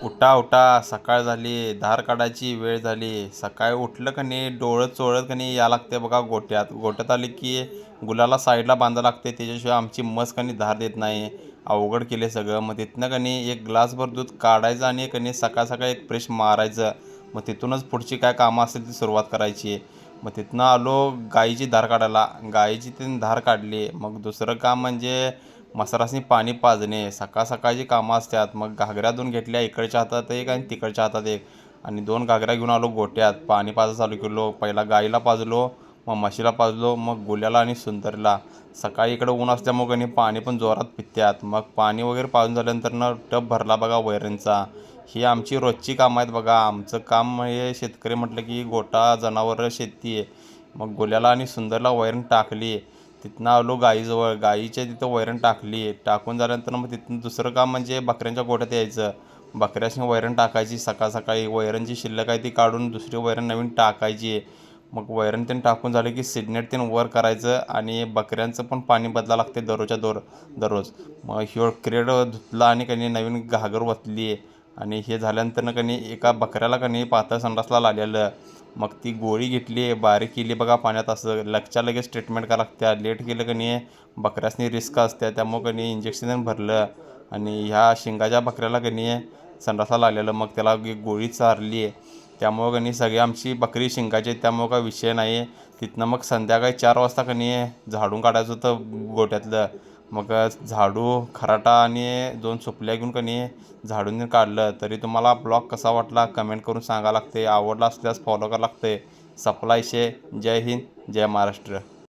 उठा उठा सकाळ झाली, धार काढायची वेळ झाली. सकाळी उठलं का नाही डोळं चोळत का नाही या लागते बघा गोठ्यात. गोठ्यात आले की गुलाला साईडला बांधावं लागते, त्याच्याशिवाय आमची म्हस का नाही धार देत नाही. अवघड केले सगळं. मग तिथनं का नाही एक ग्लासभर दूध काढायचं आणि का नाही सकाळ सकाळी एक फ्रेश मारायचं. मग तिथूनच पुढची काय कामं असेल ती सुरुवात करायची. मग तिथनं आलो गाईची धार काढायला. गाईची तीन धार काढली. मग दुसरं काम म्हणजे मसरासनी पाणी पाजणे. सकाळ सकाळची कामं असतात. मग घागऱ्या धुवून घेतल्या, इकडच्या हातात एक आणि तिकडच्या हातात एक, आणि दोन घागऱ्या घेऊन आलो गोट्यात. पाणी पाजायला चालू केलो. पहिला गाईला पाजलो, मग म्हशीला पाजलो, मग गोल्याला आणि सुंदरला. सकाळी इकडं ऊन असल्यामुळे आणि पाणी पण जोरात पित्त्यात. मग पाणी वगैरे पाजून झाल्यानंतर टब भरला बघा वैरणचा. ही आमची रोजची कामं आहेत बघा. आमचं काम हे शेतकरी म्हटलं की गोठा, जनावरं, शेती आहे. मग गोल्याला आणि सुंदरला वैरण टाकली. तिथनं आलो गाईजवळ. गाईच्या तिथं वैरण टाकली. टाकून झाल्यानंतर मग तिथून दुसरं काम म्हणजे बकऱ्यांच्या गोठ्यात यायचं. बकऱ्यासनी वैरण टाकायची. सकाळ सकाळी वैरणची शिल्लक आहे ती काढून दुसरी वैरण नवीन टाकायची. मग वैरण त्यानं टाकून झालं की सिडनेट त्यानं वर करायचं. आणि बकऱ्यांचं पण पाणी बदलावं लागते दररोजच्या दररोज. मग ह्यो क्रेड धुतला आणि कणी नवीन घागर वतली. आणि हे झाल्यानंतर कणी एका बकऱ्याला कणी पातळ संडासला लागलेलं. मग ती गोळी घेतली, बारीक केली बघा पाण्यात. असं लगच्या लगेच ट्रीटमेंट करावं लागत्या. लेट केलं की नाही बकऱ्यासनी रिस्क असते. त्यामुळं की नाही इंजेक्शन भरलं. आणि ह्या शिंगाच्या बकऱ्याला की नाही संडासला लागलेलं. मग त्याला एक गोळी चारली. त्यामुळं की नाही सगळी आमची बकरी शिंगाची आहेत, त्यामुळं काय विषय नाही. तिथनं मग संध्याकाळी 4 वाजता की नाही झाडून काढायचं होतं गोट्यातलं. मग झाडू, खराटा आणि 2 सुपल्या घेऊन की नाही झाडून काढलं. तरी तुम्हाला ब्लॉग कसा वाटला कमेंट करून सांगा लागते. आवडला असल्यास फॉलो करावं लागते. सप्लाय शे. जय हिंद, जय महाराष्ट्र.